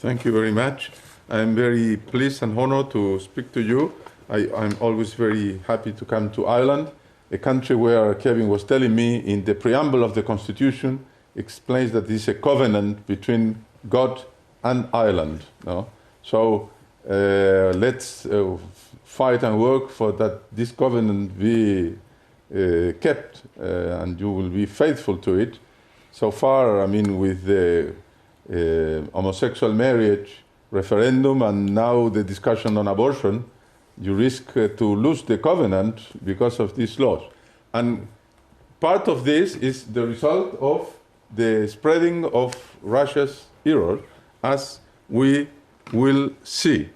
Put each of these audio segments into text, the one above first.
Thank you very much. I'm very pleased and honored to speak to you. I'm always very happy to come to Ireland, a country where Kevin was telling me in the preamble of the Constitution explains that it's a covenant between God and Ireland. No? So let's fight and work for that this covenant be kept and you will be faithful to it. So far, I mean, with the homosexual marriage referendum and now the discussion on abortion, you risk to lose the covenant because of these laws. And part of this is the result of the spreading of Russia's error, as we will see.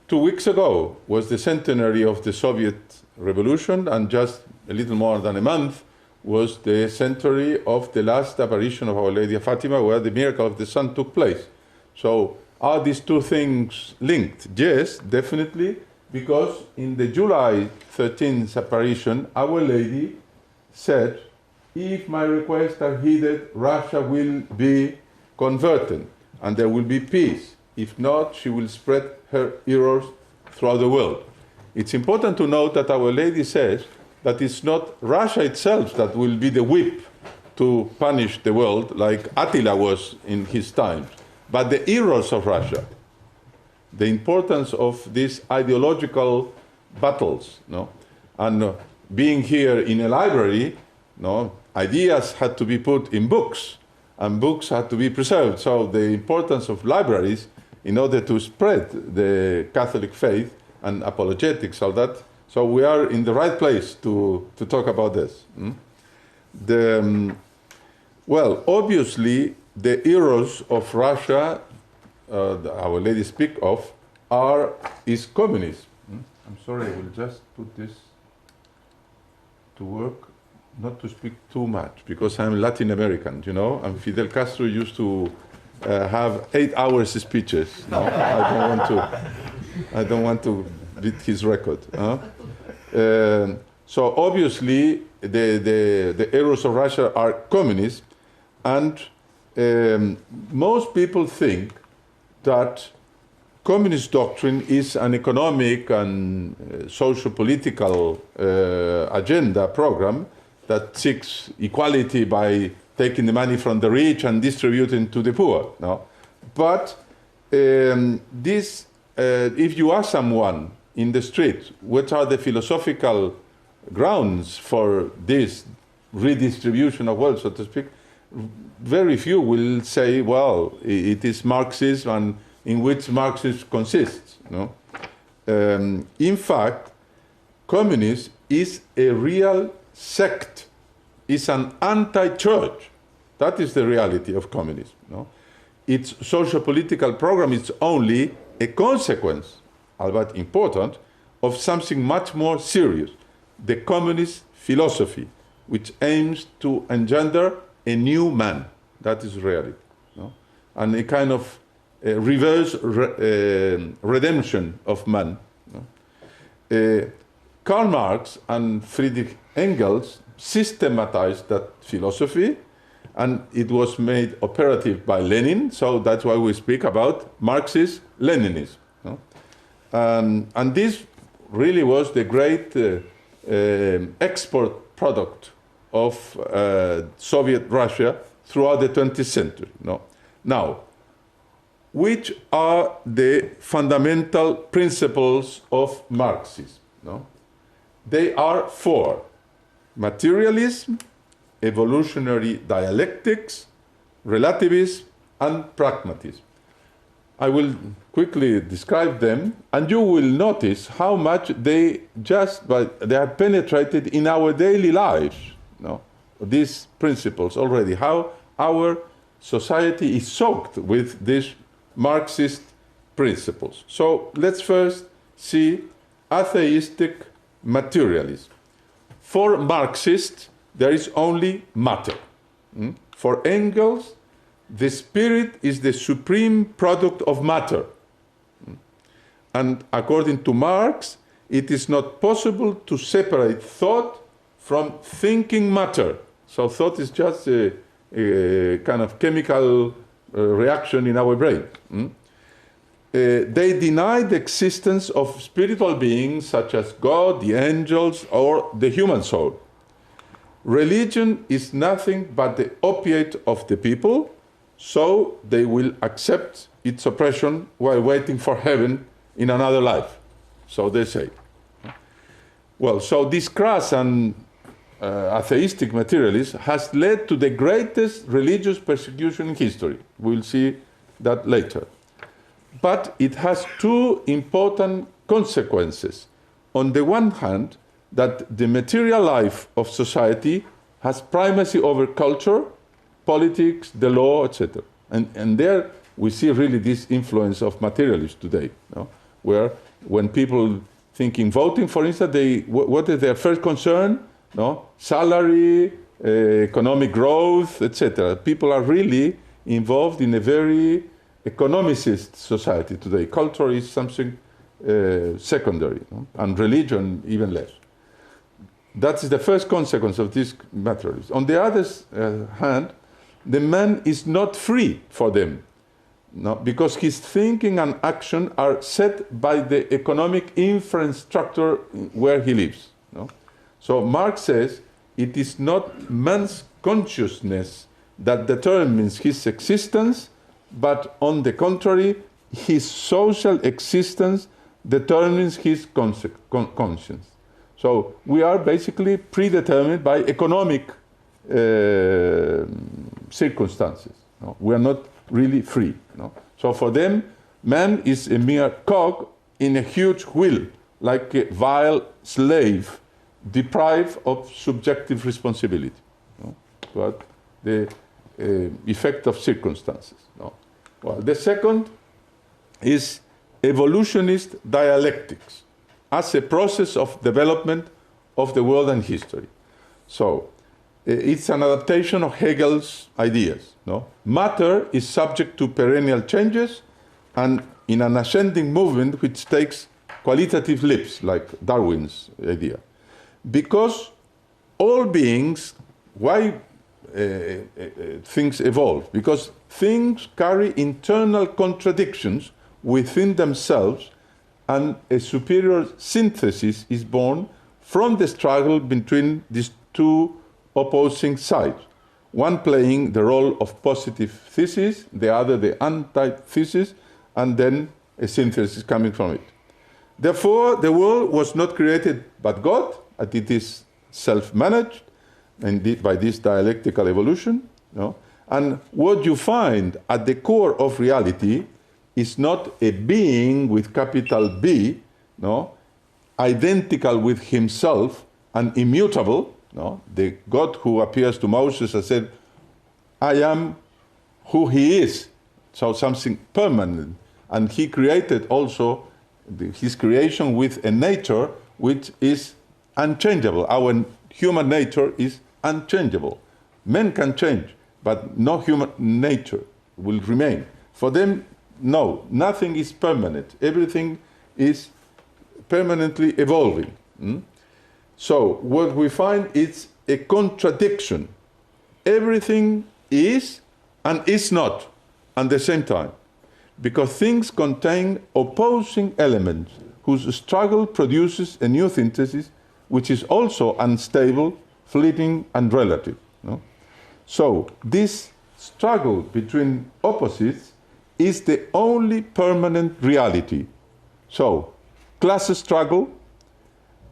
2 weeks ago was the centenary of the Soviet Revolution, and just a little more than a month was the centenary of the last apparition of Our Lady of Fatima, where the miracle of the sun took place. So are these two things linked? Yes, definitely, because in the July 13th apparition, Our Lady said, if my requests are heeded, Russia will be converted and there will be peace. If not, she will spread her errors throughout the world. It's important to note that Our Lady says that it's not Russia itself that will be the whip to punish the world like Attila was in his times, but the errors of Russia, the importance of these ideological battles. No? And being here in a library, no, ideas had to be put in books, and books had to be preserved. So the importance of libraries in order to spread the Catholic faith and apologetics, so we are in the right place to talk about this. Well, obviously, the errors of Russia, Our Lady speak of, is communism. I'm sorry, I will just put this to work, not to speak too much, because I'm Latin American, you know, and Fidel Castro used to have 8 hours speeches. No? I don't want to beat his record. So obviously the errors of Russia are communist, and most people think that communist doctrine is an economic and socio-political agenda program that seeks equality by taking the money from the rich and distributing to the poor. No? But if you ask someone in the street what are the philosophical grounds for this redistribution of wealth, so to speak, very few will say, well, it is Marxism, and in which Marxism consists. No? In fact, communism is a real sect, is an anti-church. That is the reality of communism. No? Its socio-political program is only a consequence, albeit important, of something much more serious, the communist philosophy, which aims to engender a new man. That is reality. No? And a kind of reverse redemption of man. No? Karl Marx and Friedrich Engels systematized that philosophy, and it was made operative by Lenin, so that's why we speak about Marxist-Leninism. No? And this really was the great export product of Soviet Russia throughout the 20th century. No? Now, which are the fundamental principles of Marxism? No? They are 4: materialism, evolutionary dialectics, relativism, and pragmatism. I will quickly describe them, and you will notice how much they are penetrated in our daily lives. No? These principles already, how our society is soaked with these Marxist principles. So let's first see atheistic materialism. For Marxists, there is only matter. For Engels, the spirit is the supreme product of matter. And according to Marx, it is not possible to separate thought from thinking matter. So thought is just a kind of chemical reaction in our brain. They deny the existence of spiritual beings such as God, the angels, or the human soul. Religion is nothing but the opiate of the people, so they will accept its oppression while waiting for heaven in another life. So they say. Well, so this crass and atheistic materialism has led to the greatest religious persecution in history. We'll see that later. But it has two important consequences. On the one hand, that the material life of society has primacy over culture, politics, the law, etc. And there we see really this influence of materialists today, where when people thinking voting, for instance, what is their first concern? Salary, economic growth, etc. People are really involved in a very economicist society today. Culture is something secondary, and religion even less. That is the first consequence of this materialism. On the other hand, the man is not free for them, because his thinking and action are set by the economic infrastructure where he lives. So Marx says it is not man's consciousness that determines his existence, but on the contrary, his social existence determines his conscience. So we are basically predetermined by economic circumstances. We are not really free. So for them, man is a mere cog in a huge wheel, like a vile slave deprived of subjective responsibility, but the effect of circumstances. Well, the second is evolutionist dialectics as a process of development of the world and history. So it's an adaptation of Hegel's ideas. Matter is subject to perennial changes and in an ascending movement which takes qualitative leaps, like Darwin's idea. Because all beings, why things evolve? Because things carry internal contradictions within themselves, and a superior synthesis is born from the struggle between these two opposing sides, one playing the role of positive thesis, the other the antithesis, and then a synthesis coming from it. Therefore, the world was not created by God, and it is self-managed by this dialectical evolution. And what you find at the core of reality is not a being with capital B, identical with himself and immutable. The God who appears to Moses and said, I am who he is. So something permanent. And he created also his creation with a nature which is unchangeable. Our human nature is unchangeable. Men can change, but no human nature will remain. For them, no, nothing is permanent. Everything is permanently evolving. So what we find is a contradiction. Everything is and is not at the same time, because things contain opposing elements whose struggle produces a new synthesis which is also unstable, fleeting, and relative. So this struggle between opposites is the only permanent reality. So class struggle,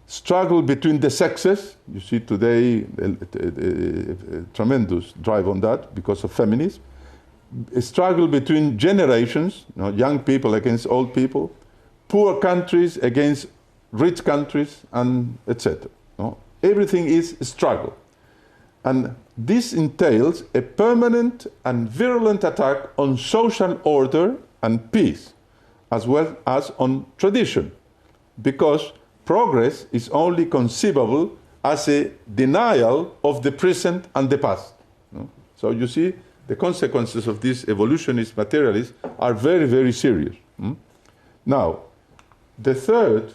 struggle between the sexes. You see today a tremendous drive on that because of feminism. A struggle between generations, young people against old people, poor countries against rich countries, and etc. Everything is a struggle. And this entails a permanent and virulent attack on social order and peace, as well as on tradition, because progress is only conceivable as a denial of the present and the past. So you see, the consequences of this evolutionist materialism are very, very serious. Now, the third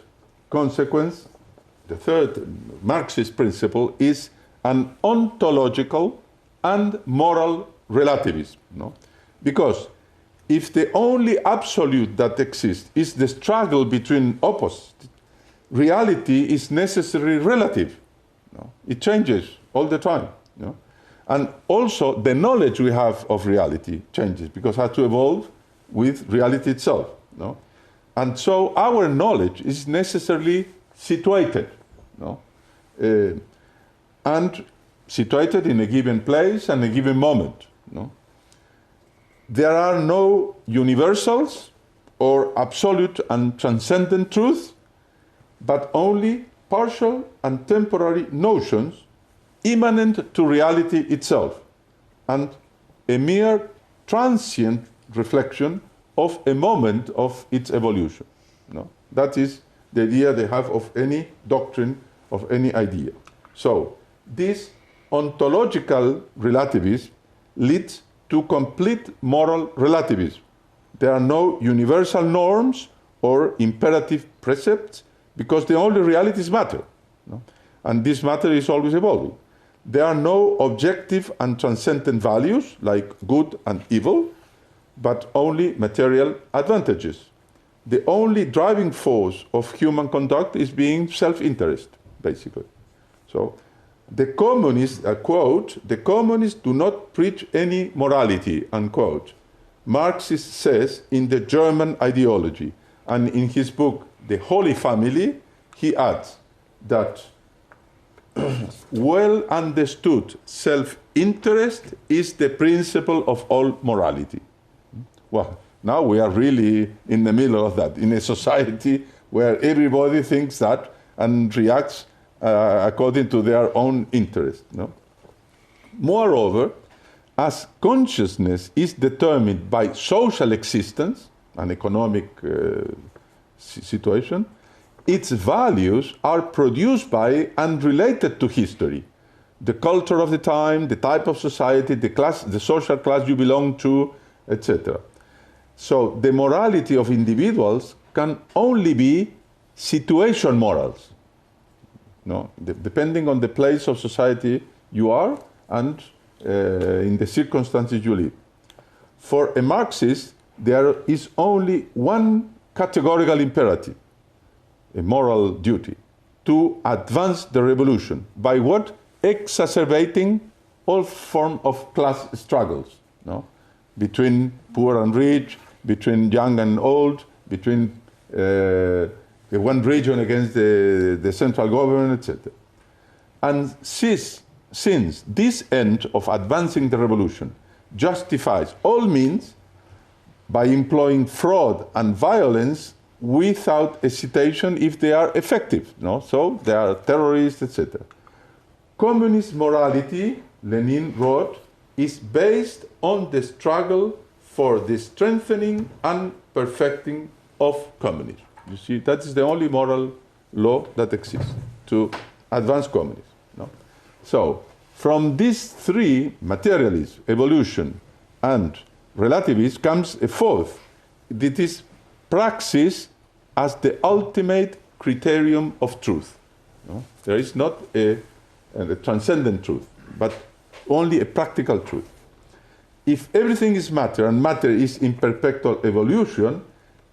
consequence, the third Marxist principle is an ontological and moral relativism. Because if the only absolute that exists is the struggle between opposites, reality is necessarily relative. No? It changes all the time. No? And also the knowledge we have of reality changes because it has to evolve with reality itself. No? And so our knowledge is necessarily situated. No? And situated in a given place and a given moment. No? There are no universals or absolute and transcendent truths, but only partial and temporary notions immanent to reality itself, and a mere transient reflection of a moment of its evolution. No? That is the idea they have of any doctrine, of any idea. So this ontological relativism leads to complete moral relativism. There are no universal norms or imperative precepts because the only realities matter. No? And this matter is always evolving. There are no objective and transcendent values like good and evil, but only material advantages. The only driving force of human conduct is being self-interest, basically. So the communists, quote, the communists do not preach any morality, unquote. Marxist says in the German ideology, and in his book, The Holy Family, he adds that well understood self-interest is the principle of all morality. Well, now we are really in the middle of that, in a society where everybody thinks that and reacts according to their own interest. No? Moreover, as consciousness is determined by social existence, an economic situation, its values are produced by and related to history. The culture of the time, the type of society, the class, the social class you belong to, etc. So the morality of individuals can only be situation morals. No? Depending on the place of society you are and in the circumstances you live. For a Marxist, there is only one categorical imperative, a moral duty, to advance the revolution. By what? Exacerbating all form of class struggles, no? Between poor and rich, between young and old, between one region against the central government, etc. And since this end of advancing the revolution justifies all means by employing fraud and violence without hesitation if they are effective. No? So they are terrorists, etc. Communist morality, Lenin wrote, is based on the struggle for the strengthening and perfecting of communism. You see, that is the only moral law that exists, to advance communism. No? So, from these three, materialism, evolution, and relativism, comes a fourth. It is praxis as the ultimate criterion of truth. No? There is not a transcendent truth, but only a practical truth. If everything is matter and matter is in perpetual evolution,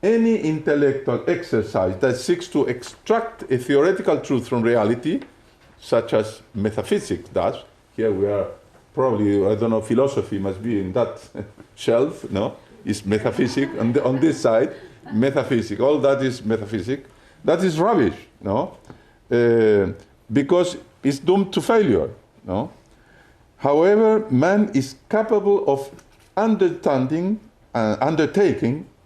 any intellectual exercise that seeks to extract a theoretical truth from reality, such as metaphysics does, here we are probably, I don't know, philosophy must be in that shelf, no? It's metaphysics, on this side, metaphysics, all that is metaphysics. That is rubbish, no? Because it's doomed to failure, no? However, man is capable of undertaking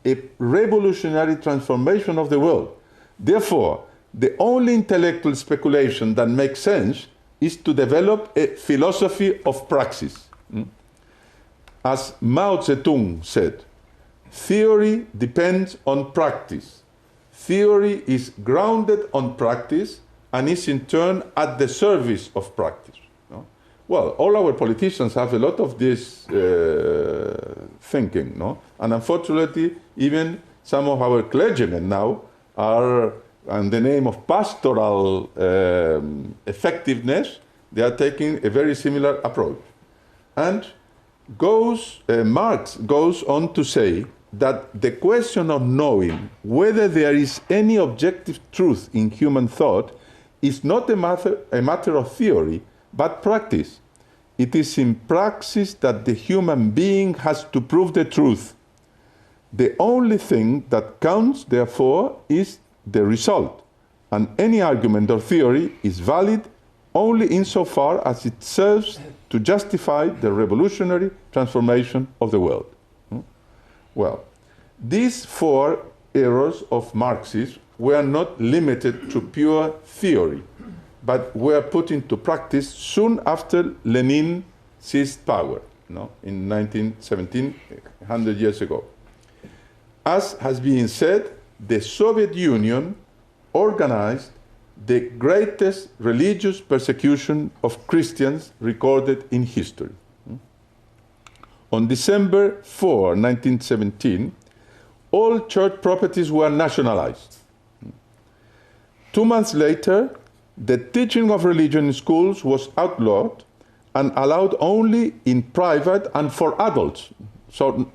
a revolutionary transformation of the world. Therefore, the only intellectual speculation that makes sense is to develop a philosophy of praxis. As Mao Zedong said, theory depends on practice. Theory is grounded on practice and is in turn at the service of practice. No? Well, all our politicians have a lot of this thinking, no? And unfortunately, even some of our clergymen now are, in the name of pastoral effectiveness, they are taking a very similar approach. And Marx goes on to say that the question of knowing whether there is any objective truth in human thought is not a matter of theory, but practice. It is in praxis that the human being has to prove the truth. The only thing that counts, therefore, is the result, and any argument or theory is valid only insofar as it serves to justify the revolutionary transformation of the world. Well, these four errors of Marxism were not limited to pure theory, but were put into practice soon after Lenin seized power, in 1917, 100 years ago. As has been said, the Soviet Union organized the greatest religious persecution of Christians recorded in history. On December 4, 1917, all church properties were nationalized. 2 months later, the teaching of religion in schools was outlawed and allowed only in private and for adults. So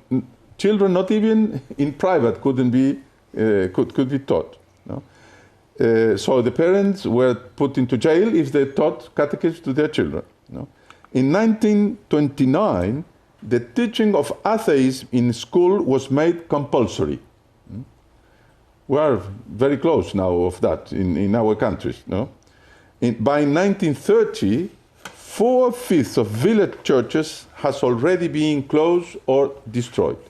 children, not even in private, could be taught. So the parents were put into jail if they taught catechism to their children. In 1929, the teaching of atheism in school was made compulsory. We are very close now of that in our countries. By 1930, 4/5 of village churches has already been closed or destroyed.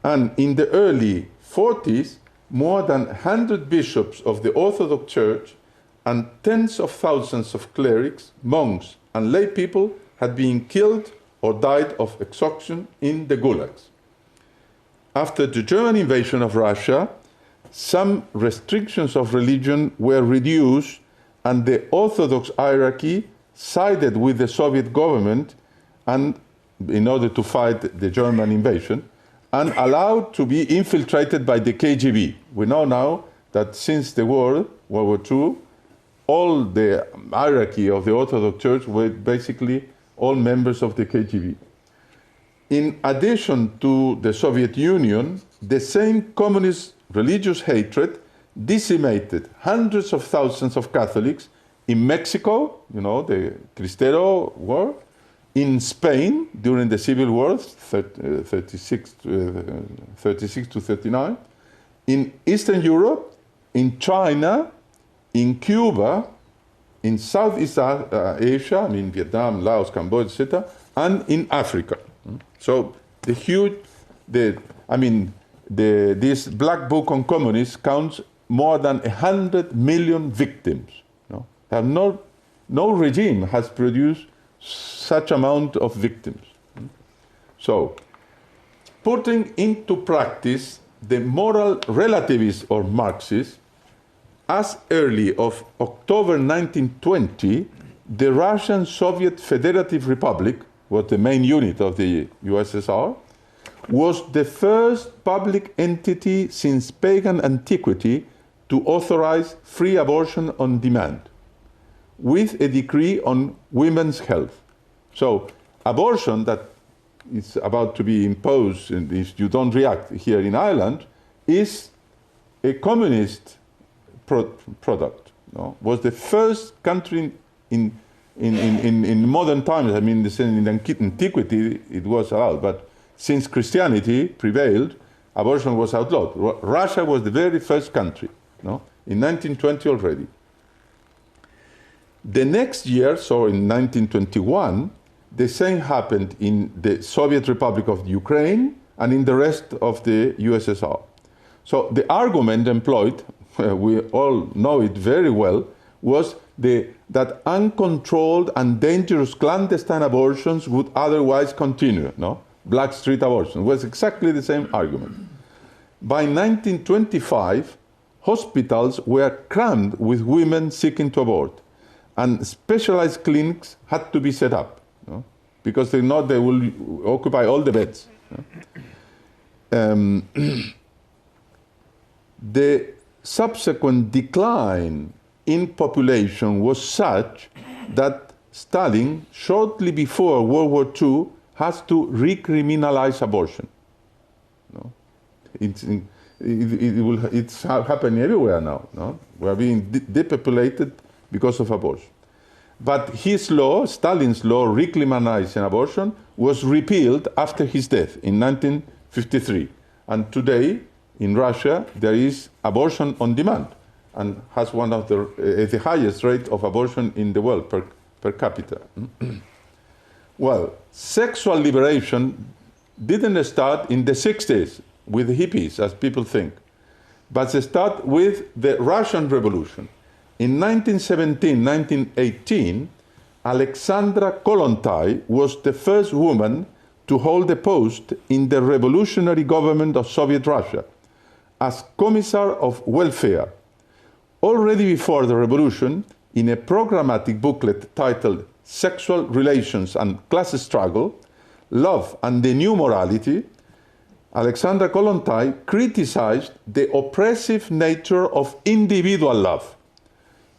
And in the early 40s, more than 100 bishops of the Orthodox Church and tens of thousands of clerics, monks, and lay people had been killed or died of exhaustion in the gulags. After the German invasion of Russia, some restrictions of religion were reduced, and the Orthodox hierarchy sided with the Soviet government and in order to fight the German invasion, and allowed to be infiltrated by the KGB. We know now that since the war, World War II, all the hierarchy of the Orthodox Church were basically all members of the KGB. In addition to the Soviet Union, the same communist religious hatred decimated hundreds of thousands of Catholics in Mexico, the Cristero War, in Spain during the Civil War, 36 to 39, in Eastern Europe, in China, in Cuba, in Southeast Asia, Vietnam, Laos, Cambodia, etc., and in Africa. So this Black Book on Communists counts more than 100 million victims. No regime has produced such amount of victims. So, putting into practice the moral relativism or Marxism, as early of October 1920, the Russian Soviet Federative Republic, was the main unit of the USSR, was the first public entity since pagan antiquity to authorize free abortion on demand, with a decree on women's health. So abortion that is about to be imposed, and if you don't react here in Ireland, is a communist product. Was the first country in modern times, in antiquity it was allowed, but since Christianity prevailed, abortion was outlawed. Russia was the very first country, in 1920 already. The next year, so in 1921, the same happened in the Soviet Republic of Ukraine and in the rest of the USSR. So the argument employed, we all know it very well, was that uncontrolled and dangerous clandestine abortions would otherwise continue. Black street abortion was exactly the same argument. By 1925, hospitals were crammed with women seeking to abort, and specialized clinics had to be set up, because they know they will occupy all the beds. The subsequent decline in population was such that Stalin, shortly before World War II, has to recriminalize abortion. No? It's happening everywhere now. No? We are being depopulated because of abortion. But his law, Stalin's law recriminalizing abortion, was repealed after his death in 1953. And today, in Russia, there is abortion on demand and has one of the highest rate of abortion in the world per capita. Well, sexual liberation didn't start in the 60s with the hippies, as people think, but it started with the Russian Revolution. In 1917, 1918, Alexandra Kollontai was the first woman to hold a post in the revolutionary government of Soviet Russia as Commissar of Welfare. Already before the revolution, in a programmatic booklet titled Sexual Relations and Class Struggle, Love and the New Morality, Alexandra Kollontai criticized the oppressive nature of individual love,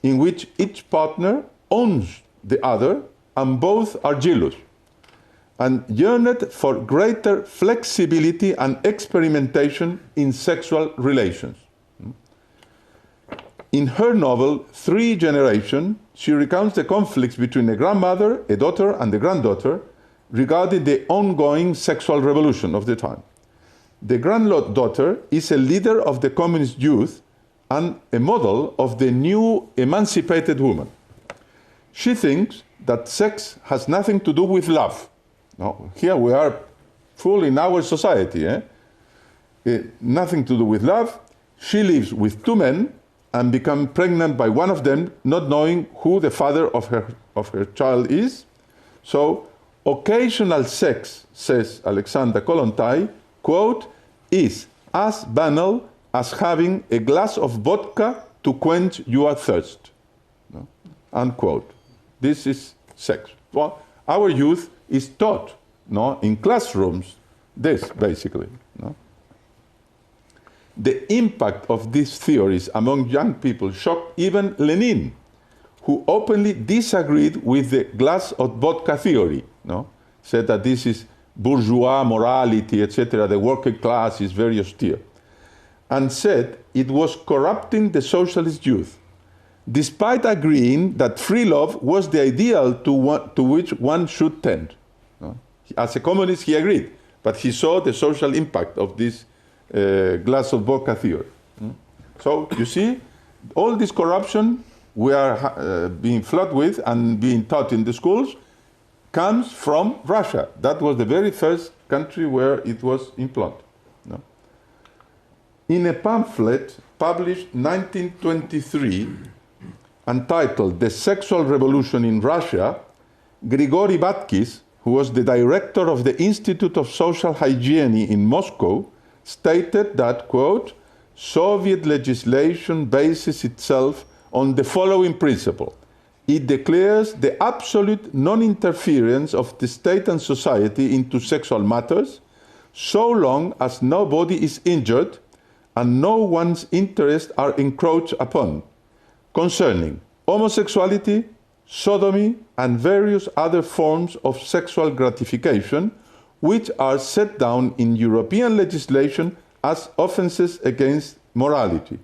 in which each partner owns the other and both are jealous, and yearned for greater flexibility and experimentation in sexual relations. In her novel, Three Generations, she recounts the conflicts between a grandmother, a daughter, and a granddaughter regarding the ongoing sexual revolution of the time. The granddaughter is a leader of the communist youth and a model of the new emancipated woman. She thinks that sex has nothing to do with love. No, here we are full in our society. Nothing to do with love. She lives with two men and becomes pregnant by one of them, not knowing who the father of her child is. So, occasional sex, says Alexandra Kollontai, quote, is as banal as having a glass of vodka to quench your thirst. No? Unquote. This is sex. Well, our youth is taught, no, in classrooms, this basically. No? The impact of these theories among young people shocked even Lenin, who openly disagreed with the glass of vodka theory. No? Said that this is bourgeois morality, etc. The working class is very austere, and said it was corrupting the socialist youth, despite agreeing that free love was the ideal to which one should tend. No? As a communist, he agreed, but he saw the social impact of this glass of vodka theory. So, you see, all this corruption we are being flooded with and being taught in the schools comes from Russia. That was the very first country where it was implanted. No? In a pamphlet published 1923, entitled The Sexual Revolution in Russia, Grigory Batkis, who was the director of the Institute of Social Hygiene in Moscow, stated that, quote, Soviet legislation bases itself on the following principle. It declares the absolute non-interference of the state and society into sexual matters, so long as nobody is injured and no one's interests are encroached upon, concerning homosexuality, sodomy, and various other forms of sexual gratification, which are set down in European legislation as offenses against morality.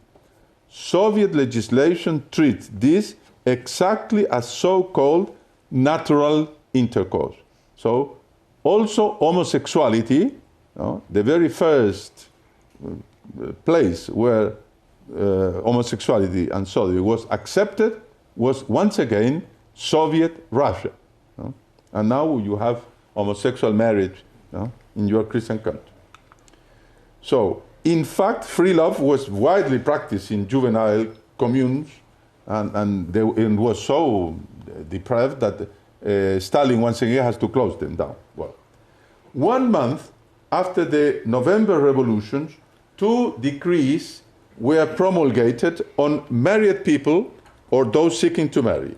Soviet legislation treats this exactly as so-called natural intercourse. So, also homosexuality, the very first place where homosexuality and sodomy was accepted was once again Soviet Russia. And now you have homosexual marriage in your Christian country. So, in fact, free love was widely practiced in juvenile communes, and it was so depraved that Stalin once again has to close them down. Well, 1 month after the November revolutions, 2 decrees were promulgated on married people or those seeking to marry.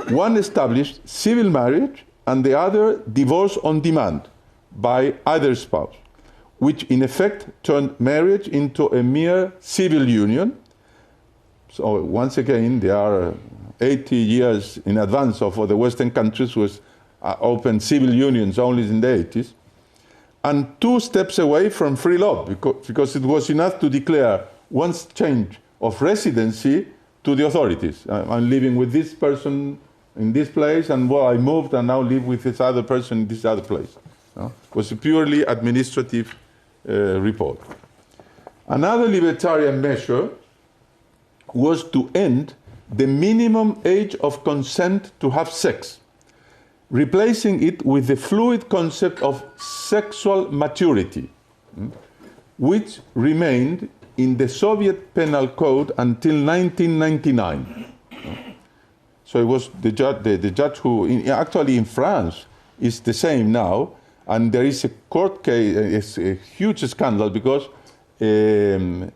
One established civil marriage and the other divorce on demand by either spouse, which in effect turned marriage into a mere civil union. So once again, they are 80 years in advance of the Western countries, opened civil unions only in the 80s, and 2 steps away from free love, because it was enough to declare one's change of residency to the authorities. I'm living with this person in this place, and well, I moved and now live with this other person in this other place. It was a purely administrative report. Another libertarian measure was to end the minimum age of consent to have sex, replacing it with the fluid concept of sexual maturity, which remained in the Soviet Penal Code until 1999. So it was the judge who, actually in France, is the same now, and there is a court case, it's a huge scandal, because a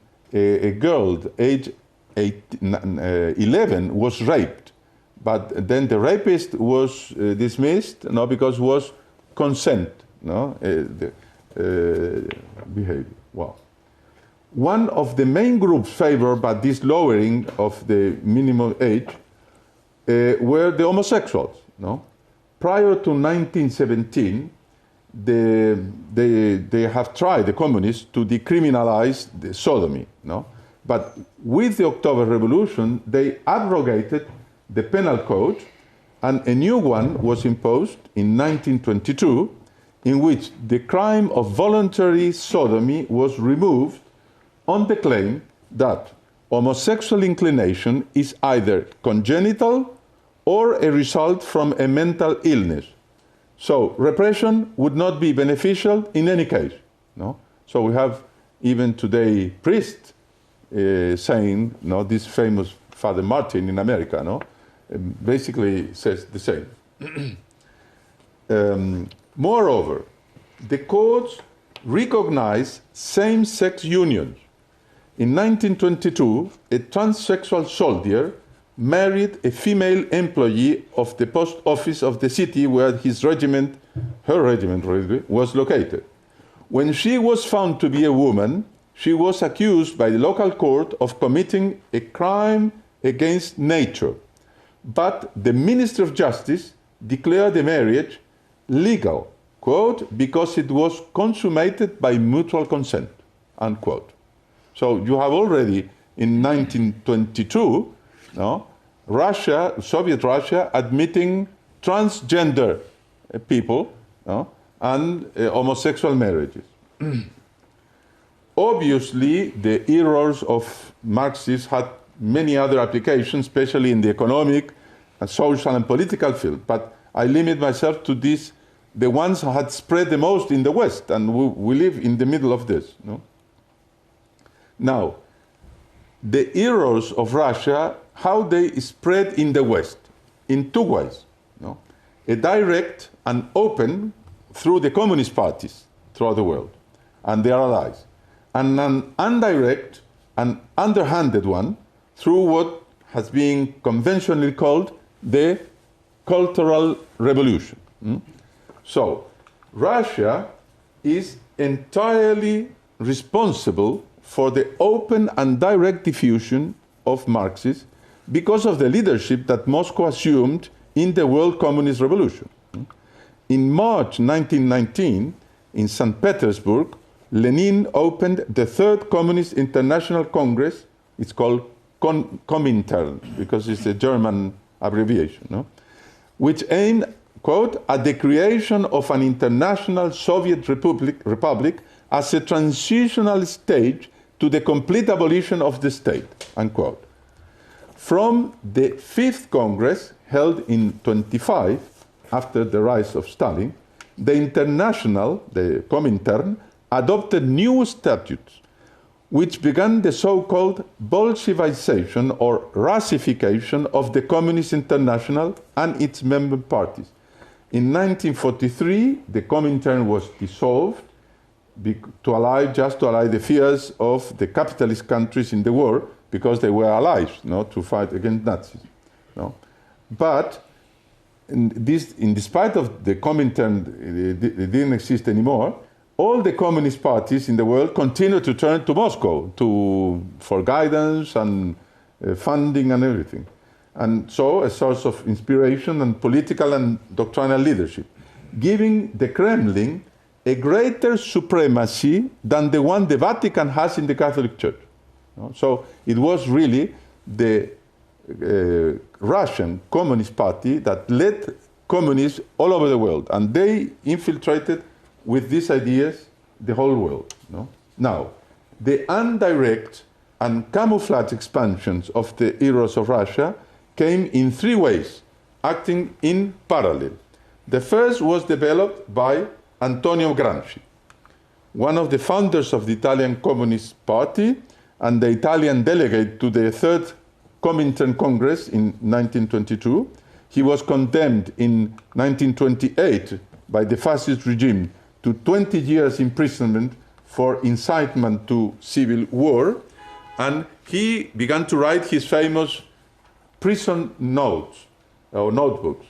girl, age 11, was raped. But then the rapist was dismissed, because it was consent, behavior. Wow. One of the main groups favored by this lowering of the minimum age were the homosexuals. Prior to 1917, they have tried, the communists, to decriminalize the sodomy. But with the October Revolution, they abrogated the penal code, and a new one was imposed in 1922, in which the crime of voluntary sodomy was removed on the claim that homosexual inclination is either congenital or a result from a mental illness. So repression would not be beneficial in any case. So we have even today priests saying, this famous Father Martin in America, basically says the same. Moreover, the courts recognize same-sex unions. In 1922, a transsexual soldier married a female employee of the post office of the city where her regiment really, was located. When she was found to be a woman, she was accused by the local court of committing a crime against nature. But the Minister of Justice declared the marriage legal, quote, because it was consummated by mutual consent, unquote. So you have already in 1922, Russia, Soviet Russia, admitting transgender people and homosexual marriages. Obviously, the errors of Marxists had many other applications, especially in the economic and social and political field. But I limit myself to these, the ones that had spread the most in the West, and we live in the middle of this. Now, the errors of Russia, how they spread in the West, in 2 ways. A direct and open through the communist parties throughout the world and their allies, and an indirect and underhanded one through what has been conventionally called the Cultural Revolution. So, Russia is entirely responsible for the open and direct diffusion of Marxism because of the leadership that Moscow assumed in the World Communist Revolution. In March 1919, in St. Petersburg, Lenin opened the Third Communist International Congress. It's called Comintern, because it's a German abbreviation, which aimed, quote, at the creation of an international Soviet republic as a transitional stage to the complete abolition of the state, unquote. From the Fifth Congress, held in 1925, after the rise of Stalin, the International, the Comintern, adopted new statutes, which began the so-called Bolshevization or Russification of the Communist International and its member parties. In 1943, the Comintern was dissolved to allay the fears of the capitalist countries in the war, because they were allies, to fight against Nazis. But in spite of the Comintern, it didn't exist anymore, all the communist parties in the world continued to turn to Moscow for guidance and funding and everything. and so a source of inspiration and political and doctrinal leadership, giving the Kremlin a greater supremacy than the one the Vatican has in the Catholic Church. So it was really the Russian Communist Party that led communists all over the world, and they infiltrated with these ideas the whole world. Now, the indirect and camouflage expansions of the eros of Russia came in three ways, acting in parallel. The first was developed by Antonio Gramsci, one of the founders of the Italian Communist Party and the Italian delegate to the Third Comintern Congress in 1922. He was condemned in 1928 by the fascist regime to 20 years imprisonment for incitement to civil war, and he began to write his famous prison notes, or notebooks,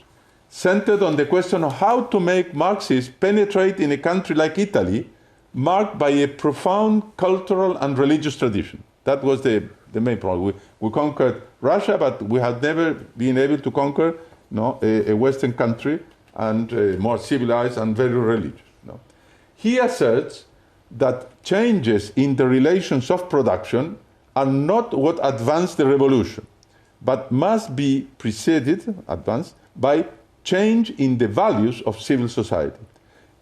centered on the question of how to make Marxists penetrate in a country like Italy, marked by a profound cultural and religious tradition. That was the main problem. We conquered Russia, but we had never been able to conquer a Western country, and more civilized and very religious. He asserts that changes in the relations of production are not what advanced the revolution, but must be preceded, advanced, by change in the values of civil society.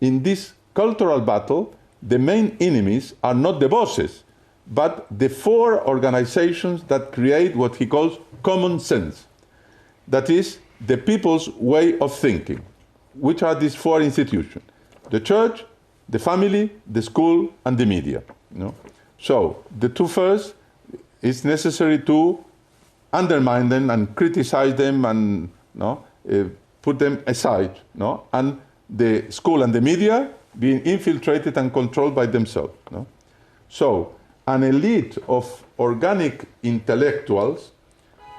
In this cultural battle, the main enemies are not the bosses, but the four organizations that create what he calls common sense. That is, the people's way of thinking. Which are these four institutions? The church, the family, the school, and the media. So the two first, it's necessary to undermine them and criticize them and put them aside. And the school and the media being infiltrated and controlled by themselves. So an elite of organic intellectuals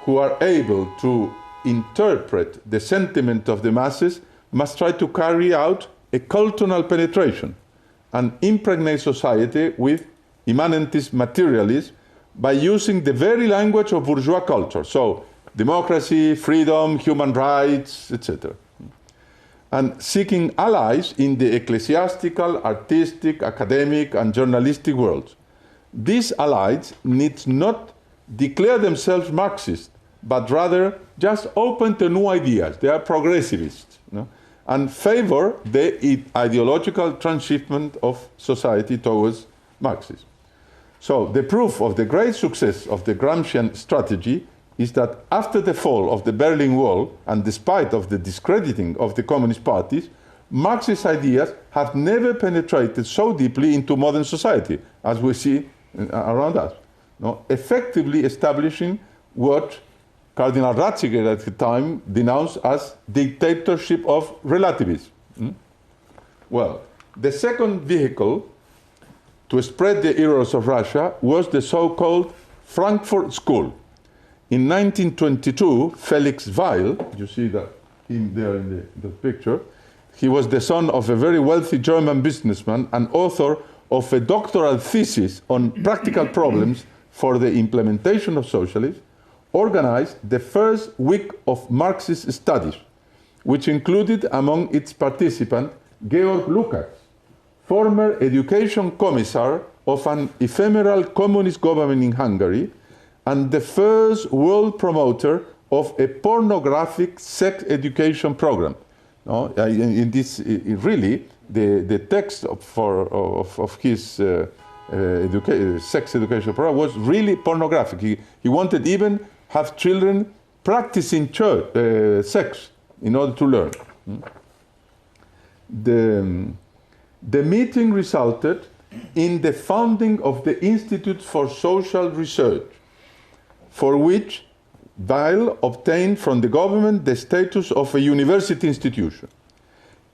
who are able to interpret the sentiment of the masses must try to carry out a cultural penetration and impregnate society with immanentist materialism by using the very language of bourgeois culture. So democracy, freedom, human rights, etc. And seeking allies in the ecclesiastical, artistic, academic, and journalistic worlds. These allies need not declare themselves Marxist, but rather just open to new ideas. They are progressivists, and favor the ideological transshipment of society towards Marxism. So the proof of the great success of the Gramscian strategy is that after the fall of the Berlin Wall, and despite of the discrediting of the communist parties, Marxist ideas have never penetrated so deeply into modern society, as we see around us, effectively establishing what Cardinal Ratzinger at the time denounced as dictatorship of relativism. Well, the second vehicle to spread the eros of Russia was the so-called Frankfurt School. In 1922, Felix Weil, you see that him there in the picture, he was the son of a very wealthy German businessman and author of a doctoral thesis on practical problems for the implementation of socialism, organized the first week of Marxist studies, which included among its participants Georg Lukács, former education commissar of an ephemeral communist government in Hungary, and the first world promoter of a pornographic sex education program. In this, really, the text of his sex education program was really pornographic. He wanted even have children practicing sex in order to learn. The meeting resulted in the founding of the Institute for Social Research, for which Weil obtained from the government the status of a university institution.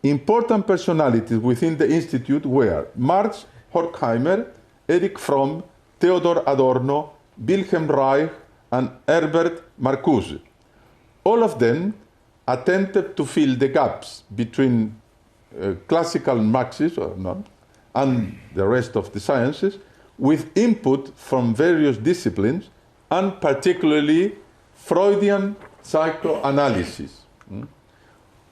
Important personalities within the institute were Marx Horkheimer, Erich Fromm, Theodor Adorno, Wilhelm Reich, and Herbert Marcuse. All of them attempted to fill the gaps between classical Marxism and the rest of the sciences with input from various disciplines, and particularly Freudian psychoanalysis.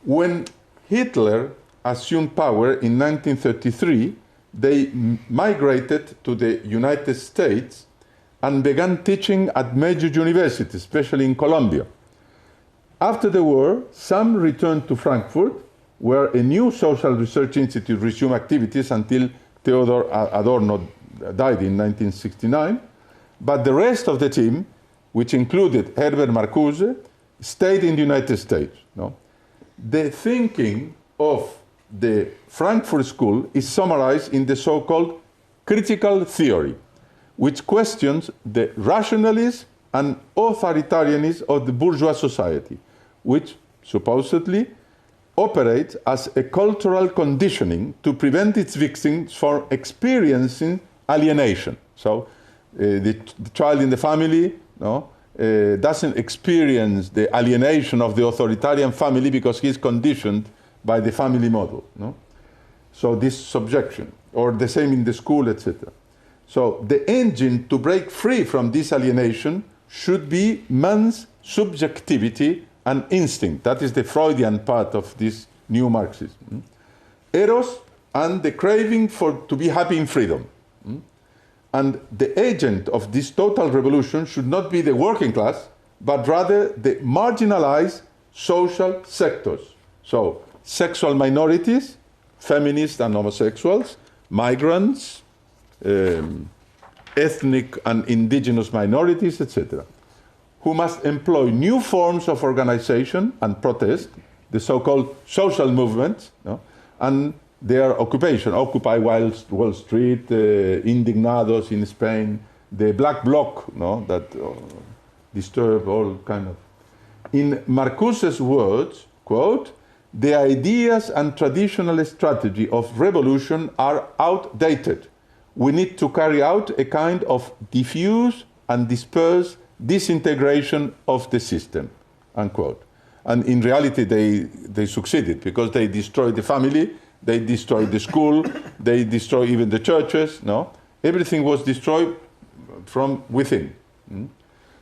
When Hitler assumed power in 1933, they migrated to the United States and began teaching at major universities, especially in Columbia. After the war, some returned to Frankfurt, where a new social research institute resumed activities until Theodor Adorno died in 1969. But the rest of the team, which included Herbert Marcuse, stayed in the United States. No? The thinking of the Frankfurt School is summarized in the so-called critical theory, which questions the rationalism and authoritarianism of the bourgeois society, which supposedly operates as a cultural conditioning to prevent its victims from experiencing alienation. So the child in the family doesn't experience the alienation of the authoritarian family because he's conditioned by the family model. No? So this subjection, or the same in the school, etc. So the engine to break free from this alienation should be man's subjectivity and instinct. That is the Freudian part of this new Marxism. Eros and the craving to be happy in freedom. And the agent of this total revolution should not be the working class, but rather the marginalized social sectors. So sexual minorities, feminists and homosexuals, migrants, ethnic and indigenous minorities, etc., who must employ new forms of organization and protest, the so-called social movements, and their occupation, Occupy Wall Street, Indignados in Spain, the Black Bloc, that disturb all kind of. In Marcuse's words, quote, "The ideas and traditional strategy of revolution are outdated. We need to carry out a kind of diffuse and dispersed disintegration of the system," unquote. And in reality, they succeeded because they destroyed the family, they destroyed the school, they destroyed even the churches. Everything was destroyed from within.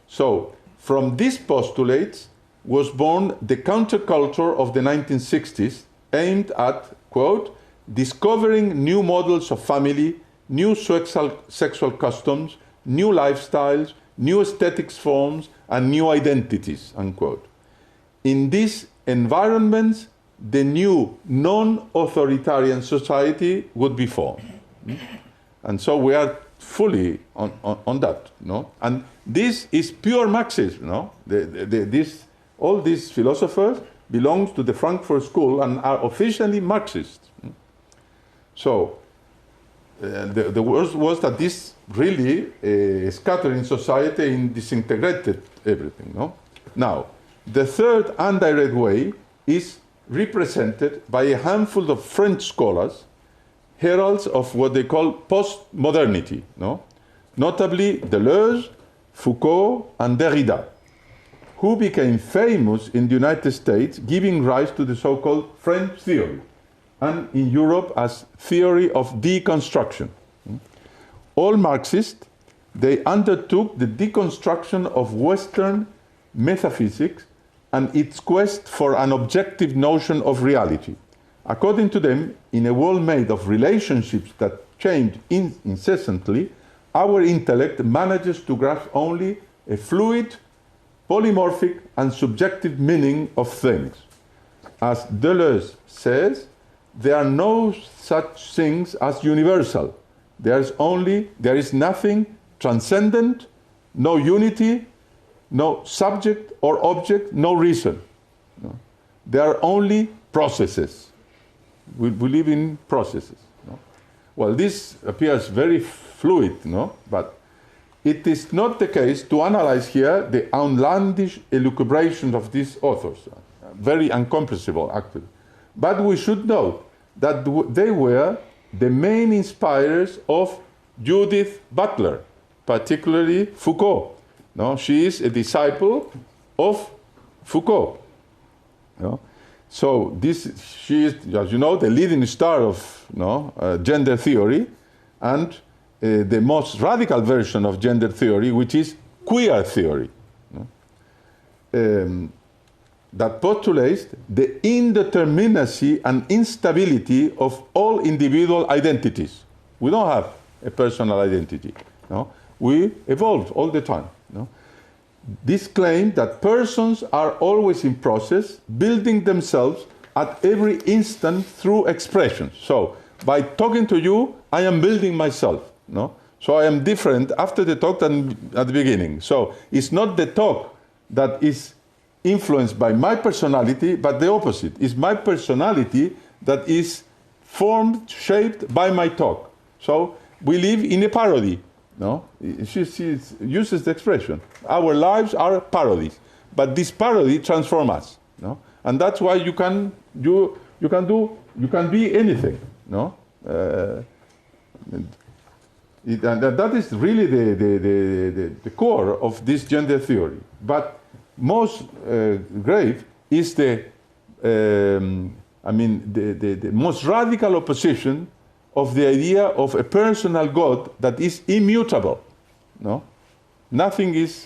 So from these postulates was born the counterculture of the 1960s, aimed at, quote, "discovering new models of family, new sexual customs, new lifestyles, new aesthetics forms, and new identities," unquote. In these environments, the new non-authoritarian society would be formed. And so we are fully on that. And this is pure Marxism. All these philosophers belong to the Frankfurt School and are officially Marxists. So the worst was that this really scattered in society and disintegrated everything. Now, the third indirect way is represented by a handful of French scholars, heralds of what they call postmodernity, notably Deleuze, Foucault, and Derrida, who became famous in the United States, giving rise to the so-called French theory, and in Europe as theory of deconstruction. All Marxists, they undertook the deconstruction of Western metaphysics and its quest for an objective notion of reality. According to them, in a world made of relationships that change incessantly, our intellect manages to grasp only a fluid, polymorphic, and subjective meaning of things. As Deleuze says, there are no such things as universal. There is nothing transcendent, no unity, no subject or object, no reason. There are only processes. We believe in processes. Well, this appears very fluid, but it is not the case to analyze here the outlandish elucubrations of these authors. Very incomprehensible, actually. But we should note that they were the main inspirers of Judith Butler, particularly Foucault. She is a disciple of Foucault. So she is, as you know, the leading star of gender theory, and the most radical version of gender theory, which is queer theory. that postulates the indeterminacy and instability of all individual identities. We don't have a personal identity. No? We evolve all the time. No? This claim that persons are always in process, building themselves at every instant through expression. So, by talking to you, I am building myself. No? So I am different after the talk than at the beginning. So it's not the talk that is influenced by my personality, but the opposite. It's my personality that is formed, shaped by my talk. So we live in a parody. No? She uses the expression. Our lives are parodies, but this parody transforms us. No? And that's why you can be anything. No? And that is really the core of this gender theory. But most grave is the most radical opposition of the idea of a personal God that is immutable. No? Nothing is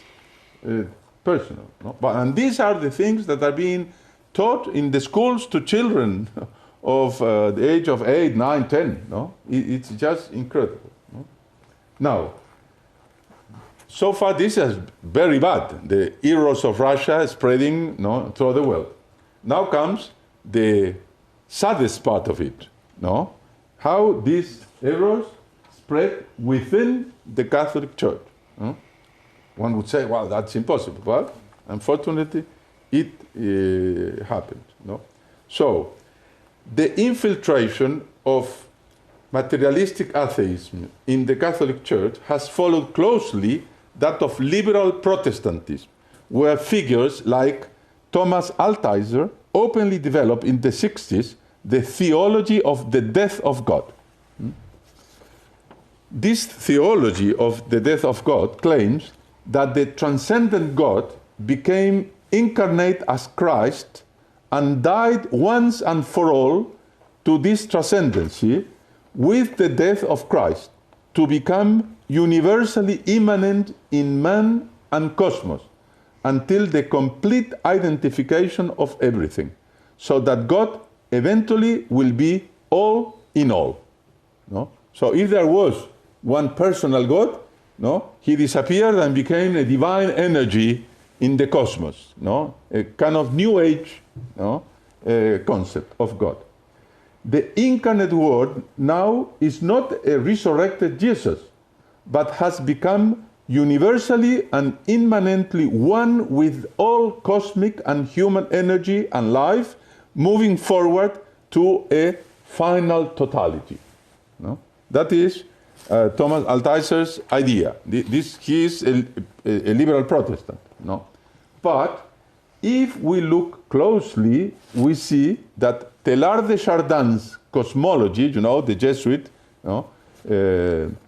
personal. No? And these are the things that are being taught in the schools to children of the age of 8, 9, 10. No? It's just incredible. No? Now, so far this is very bad. The eros of Russia is spreading through the world. Now comes the saddest part of it. No? How this eros spread within the Catholic Church. No? One would say, well, that's impossible. But unfortunately, it happened. No? So, the infiltration of materialistic atheism in the Catholic Church has followed closely that of liberal Protestantism, where figures like Thomas Altizer openly developed in the 60s the theology of the death of God. This theology of the death of God claims that the transcendent God became incarnate as Christ and died once and for all to this transcendency with the death of Christ to become universally immanent in man and cosmos until the complete identification of everything, so that God eventually will be all in all. No? So if there was one personal God, no, he disappeared and became a divine energy in the cosmos, no? A kind of new age concept of God. The incarnate Word now is not a resurrected Jesus, but has become universally and immanently one with all cosmic and human energy and life, moving forward to a final totality. No? That is Thomas Altizer's idea. He is a liberal Protestant. No? But if we look closely, we see that Teilhard de Chardin's cosmology, the Jesuit,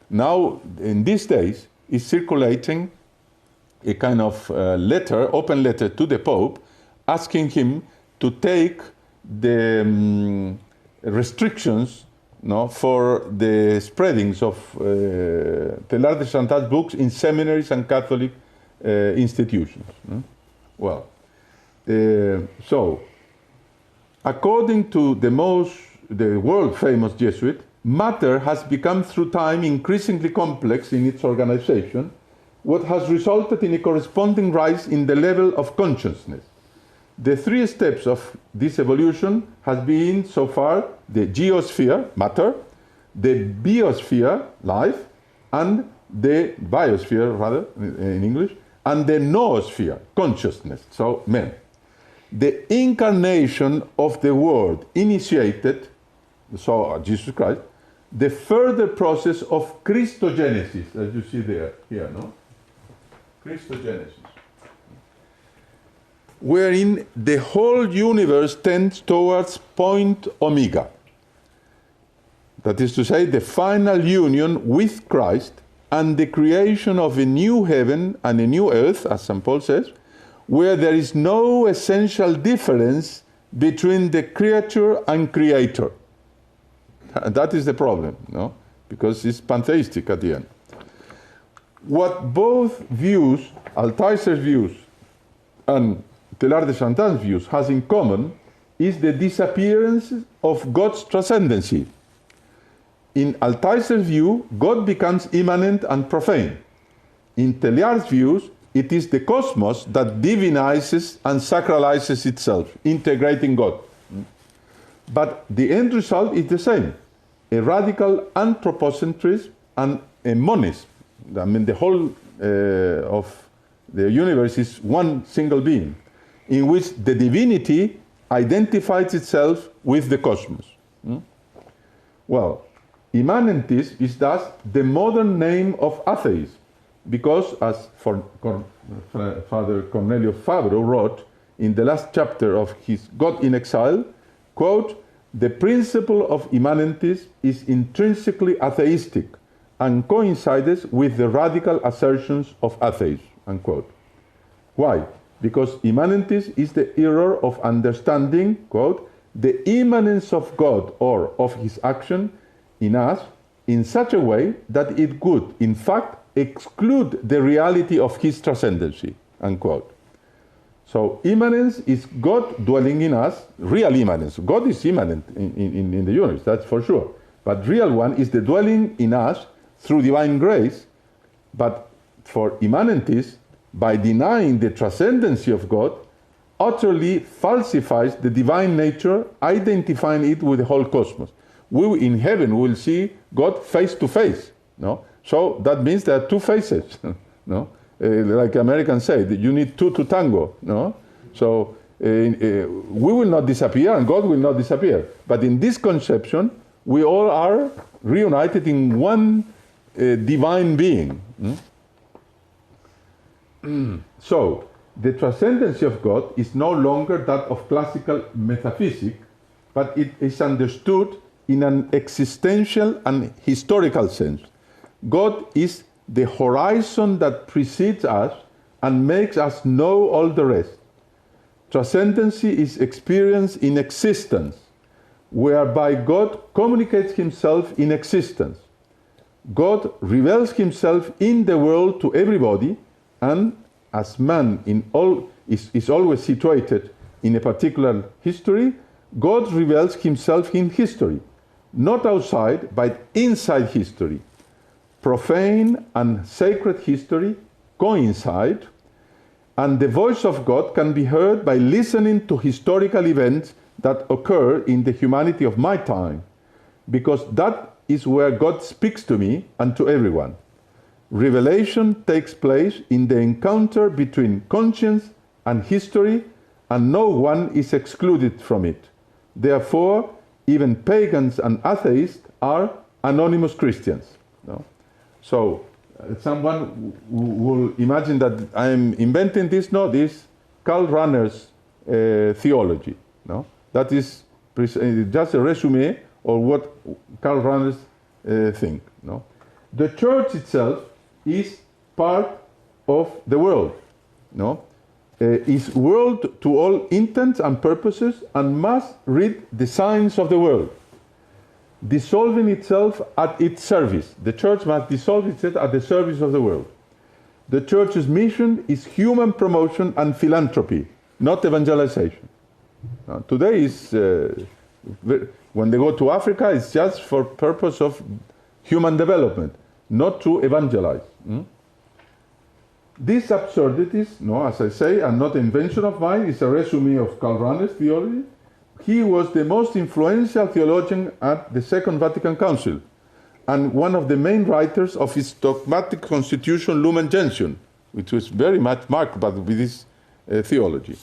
now in these days is circulating a kind of open letter to the Pope, asking him to take the restrictions for the spreadings of Teilhard de Chardin's books in seminaries and Catholic institutions. Well, so according to the world famous Jesuit, matter has become through time increasingly complex in its organization, what has resulted in a corresponding rise in the level of consciousness. The three steps of this evolution has been so far the geosphere, matter, the biosphere, life, and the biosphere, rather, in English, and the noosphere, consciousness, so men. The incarnation of the Word initiated, so Jesus Christ, the further process of Christogenesis, as you see here, no? Christogenesis. Wherein the whole universe tends towards point omega. That is to say, the final union with Christ and the creation of a new heaven and a new earth, as St. Paul says, where there is no essential difference between the creature and creator. That is the problem, no? Because it's pantheistic at the end. What both views, Altizer's views and Teilhard de Chardin's views has in common is the disappearance of God's transcendency. In Althusser's view, God becomes immanent and profane. In Teilhard's views, it is the cosmos that divinizes and sacralizes itself, integrating God. But the end result is the same, a radical anthropocentrism and a monism. I mean, the whole of the universe is one single being, in which the divinity identifies itself with the cosmos. Well, immanentism is thus the modern name of atheism, because, as Father Cornelio Fabro wrote in the last chapter of his God in Exile, quote, "The principle of immanentism is intrinsically atheistic and coincides with the radical assertions of atheism," unquote. Why? Because immanentism is the error of understanding, quote, "the immanence of God or of his action in us in such a way that it could, in fact, exclude the reality of his transcendency," unquote. So immanence is God dwelling in us, real immanence. God is immanent in the universe, that's for sure. But real one is the dwelling in us through divine grace. But for immanentism, by denying the transcendency of God, utterly falsifies the divine nature, identifying it with the whole cosmos. We in heaven will see God face to face. No? So that means there are two faces. No? Like Americans say, that you need two to tango. No? So we will not disappear and God will not disappear. But in this conception, we all are reunited in one divine being. So the transcendency of God is no longer that of classical metaphysics, but it is understood in an existential and historical sense. God is the horizon that precedes us and makes us know all the rest. Transcendency is experience in existence, whereby God communicates himself in existence. God reveals himself in the world to everybody, and as man is always situated in a particular history, God reveals himself in history, not outside, but inside history. Profane and sacred history coincide, and the voice of God can be heard by listening to historical events that occur in the humanity of my time, because that is where God speaks to me and to everyone. Revelation takes place in the encounter between conscience and history, and no one is excluded from it. Therefore, even pagans and atheists are anonymous Christians. No? So, someone will imagine that I'm inventing this. No, this Karl Rahner's theology. No? That is just a resume of what Karl Rahner's think. No? The church itself is part of the world. No? Is world to all intents and purposes, and must read the signs of the world, dissolving itself at its service. The church must dissolve itself at the service of the world. The church's mission is human promotion and philanthropy, not evangelization. Today is, when they go to Africa, it's just for purpose of human development, not to evangelize. These absurdities, no, as I say, are not an invention of mine. It's a resume of Karl Rahner's theology. He was the most influential theologian at the Second Vatican Council, and one of the main writers of his dogmatic constitution, Lumen Gentium, which was very much marked by this theology.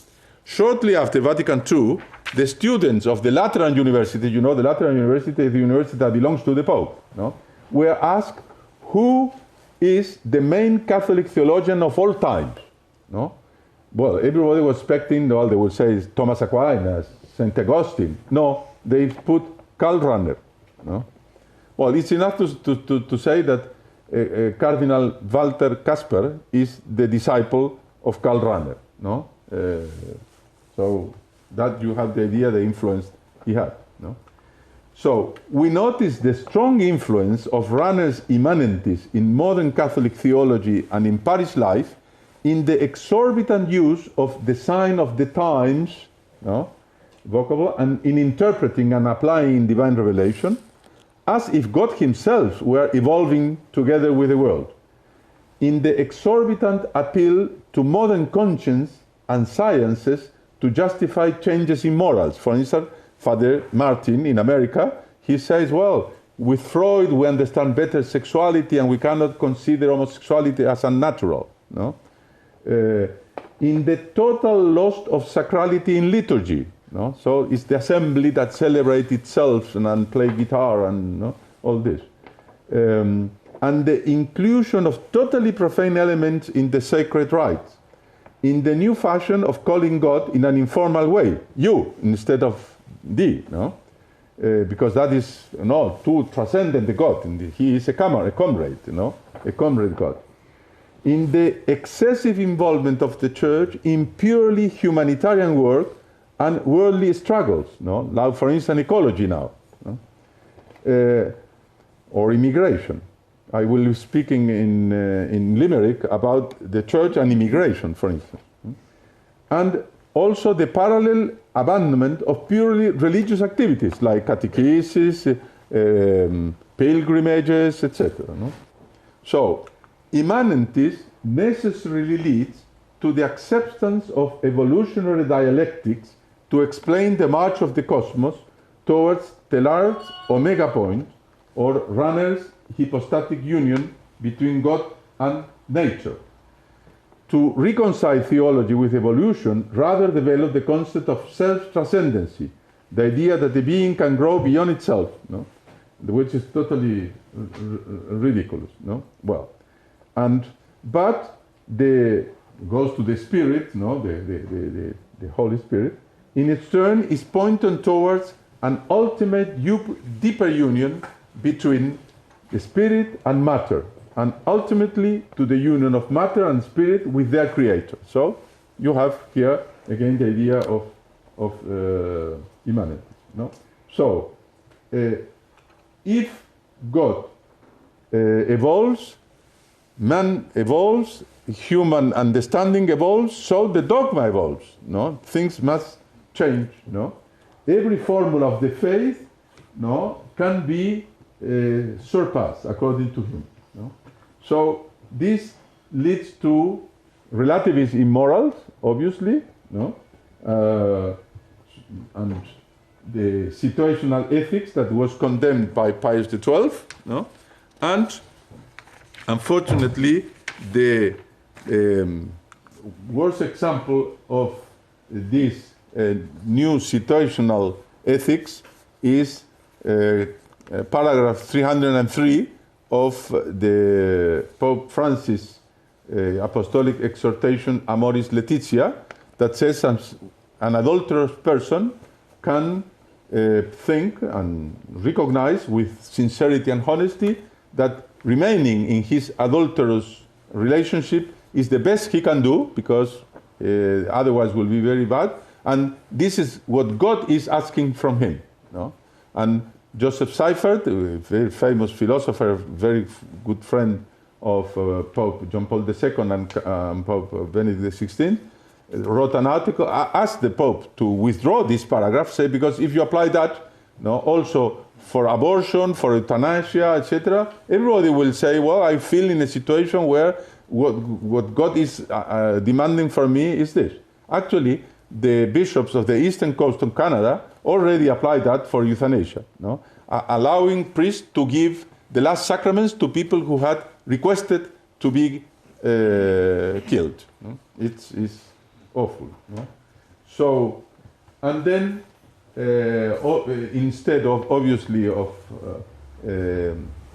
Shortly after Vatican II, the students of the Lateran University, you know, the Lateran University is the university that belongs to the Pope, no, were asked who is the main Catholic theologian of all times. No? Well, everybody was expecting, well, they would say Thomas Aquinas, St. Augustine. No, they put Karl Rahner. No? Well, it's enough to say that Cardinal Walter Kasper is the disciple of Karl Rahner. No? So that you have the idea, the influence he had. No? So we notice the strong influence of Rahner's immanentism in modern Catholic theology and in parish life in the exorbitant use of the sign of the times, no, vocable, and in interpreting and applying divine revelation, as if God himself were evolving together with the world, in the exorbitant appeal to modern conscience and sciences to justify changes in morals. For instance, Father Martin in America, he says, well, with Freud we understand better sexuality and we cannot consider homosexuality as unnatural. No? In the total loss of sacrality in liturgy. No? So it's the assembly that celebrates itself and play guitar and all this. And the inclusion of totally profane elements in the sacred rites, in the new fashion of calling God in an informal way, you instead of thee, no? Because that is too transcendent the God. He is a comrade, a comrade God. In the excessive involvement of the Church in purely humanitarian work and worldly struggles, like for instance ecology now, or immigration. I will be speaking in Limerick about the Church and immigration, for instance. And also the parallel abandonment of purely religious activities like catechesis, pilgrimages, etc. So, immanentism necessarily leads to the acceptance of evolutionary dialectics to explain the march of the cosmos towards the large omega point, or runner's hypostatic union between God and nature. To reconcile theology with evolution, rather develop the concept of self-transcendency, the idea that the being can grow beyond itself, which is totally ridiculous. Well, but goes to the Spirit, the Holy Spirit, in its turn is pointed towards an ultimate deeper union between the Spirit and matter, and ultimately to the union of matter and spirit with their creator. So you have here again the idea of immanence. So if God evolves, man evolves, human understanding evolves, so the dogma evolves. Things must change. Every formula of the faith can be surpassed according to him. So this leads to relativism in morals, obviously, and the situational ethics that was condemned by Pius XII, and unfortunately the worst example of this new situational ethics is paragraph 303 of the Pope Francis apostolic exhortation Amoris Laetitia, that says an adulterous person can think and recognize with sincerity and honesty that remaining in his adulterous relationship is the best he can do, because otherwise will be very bad, and this is what God is asking from him. And Joseph Seifert, a very famous philosopher, very good friend of Pope John Paul II and Pope Benedict XVI, wrote an article, asked the Pope to withdraw this paragraph, say, because if you apply that also for abortion, for euthanasia, etc., everybody will say, well, I feel in a situation where what God is demanding for me is this. Actually, the bishops of the eastern coast of Canada already applied that for euthanasia, allowing priests to give the last sacraments to people who had requested to be killed. It's awful. So, and then instead of obviously of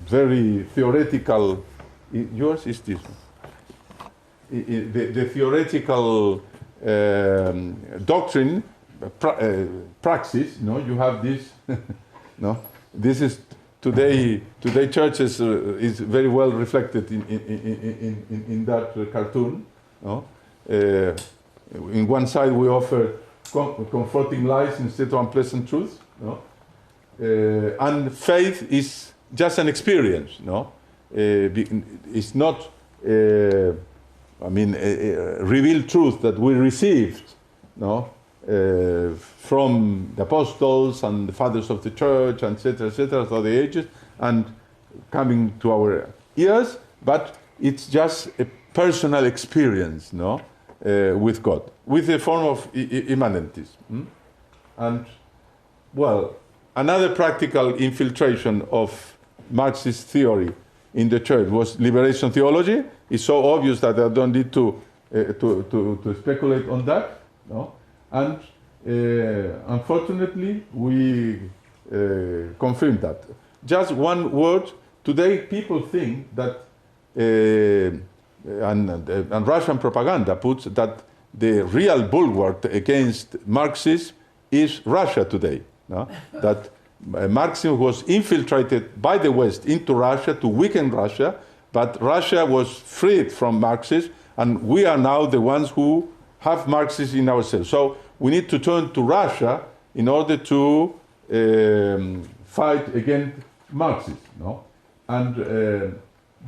very theoretical, yours is this one. The theoretical doctrine, praxis. You have this. This is today churches is very well reflected in that cartoon. In one side we offer comforting lies instead of unpleasant truths. And faith is just an experience. It's not I mean, revealed truth that we received, no, from the apostles and the fathers of the church, etc., through the ages, and coming to our ears, but it's just a personal experience, no, with God, with a form of immanentism. And, well, another practical infiltration of Marxist theory in the church was liberation theology. It's so obvious that I don't need to speculate on that, no? And unfortunately, we confirm that. Just one word. Today, people think that, and Russian propaganda puts that the real bulwark against Marxism is Russia today. No? That Marxism was infiltrated by the West into Russia to weaken Russia, but Russia was freed from Marxism, and we are now the ones who have Marxism in ourselves. So we need to turn to Russia in order to fight against Marxism. No? And,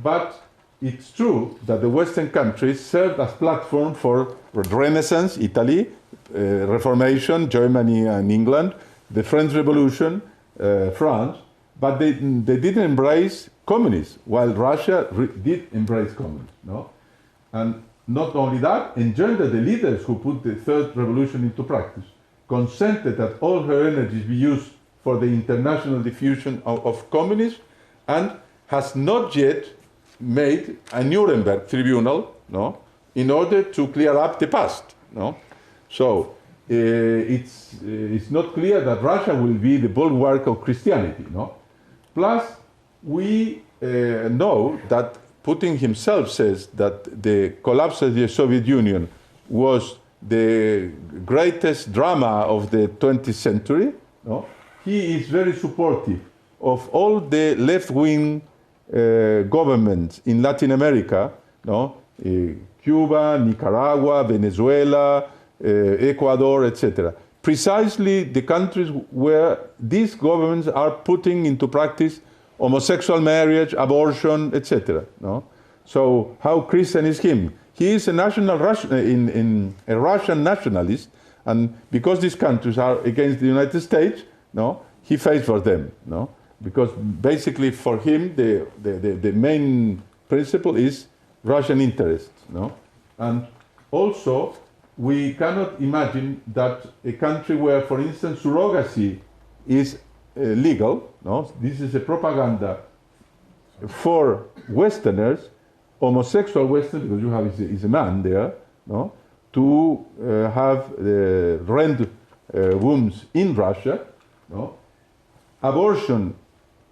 but it's true that the Western countries served as platform for Renaissance, Italy, Reformation, Germany and England, the French Revolution, France, but they didn't embrace communism, while Russia did embrace communism. No? And not only that, Engender, the leaders who put the third revolution into practice, consented that all her energies be used for the international diffusion of communism, and has not yet made a Nuremberg tribunal, no, in order to clear up the past. No? So it's not clear that Russia will be the bulwark of Christianity. No? Plus, we know that Putin himself says that the collapse of the Soviet Union was the greatest drama of the 20th century. No? He is very supportive of all the left-wing governments in Latin America, no? Cuba, Nicaragua, Venezuela, Ecuador, etc. Precisely the countries where these governments are putting into practice homosexual marriage, abortion, etc. No? So how Christian is him? He is a national a Russian nationalist, and because these countries are against the United States, no, he fights for them. No? Because basically for him the main principle is Russian interest. No? And also we cannot imagine that a country where, for instance, surrogacy is legal, no? This is a propaganda for Westerners, homosexual Westerners, because you have is a man there, no? To have rent wombs in Russia, no? Abortion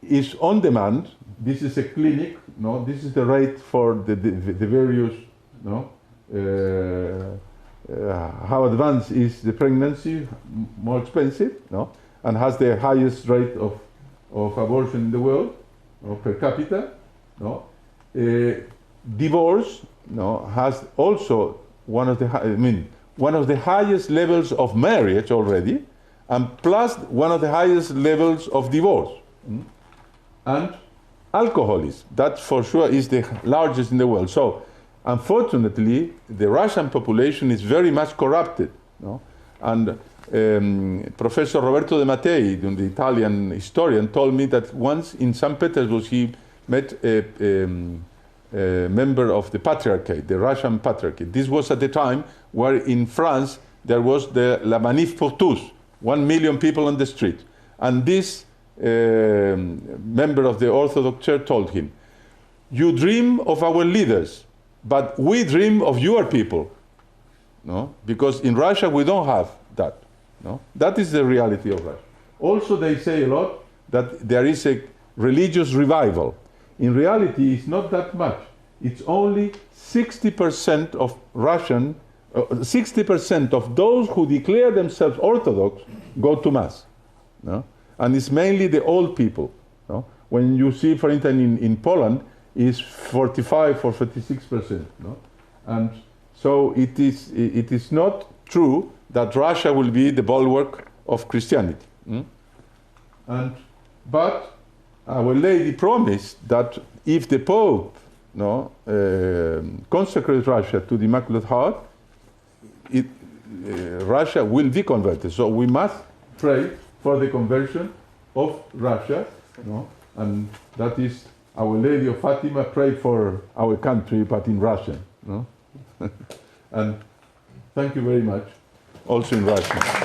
is on demand. This is a clinic, no? This is the rate for the various, no? How advanced is the pregnancy, more expensive, no? And has the highest rate of abortion in the world, no? Per capita, no? Divorce, no? Has also one of the highest levels of marriage already, and plus one of the highest levels of divorce. And alcoholism, that for sure is the largest in the world. So unfortunately, the Russian population is very much corrupted. No? And Professor Roberto De Mattei, the Italian historian, told me that once in St. Petersburg he met a member of the Patriarchate, the Russian Patriarchate. This was at the time where in France there was the La Manif pour tous, 1 million people on the street. And this member of the Orthodox Church told him, "You dream of our leaders, but we dream of your people." No? Because in Russia we don't have that. No? That is the reality of Russia. Also they say a lot that there is a religious revival. In reality it's not that much. It's only 60% of Russian, 60% of those who declare themselves Orthodox go to Mass. No? And it's mainly the old people. No? When you see, for instance, in Poland, it's 45 or 46%. No? And so it is not true that Russia will be the bulwark of Christianity. But Our Lady promised that if the Pope no, consecrate Russia to the Immaculate Heart, Russia will be converted. So we must pray for the conversion of Russia, no? And that is Our Lady of Fatima, pray for our country, but in Russian. No? And thank you very much, also in Russian.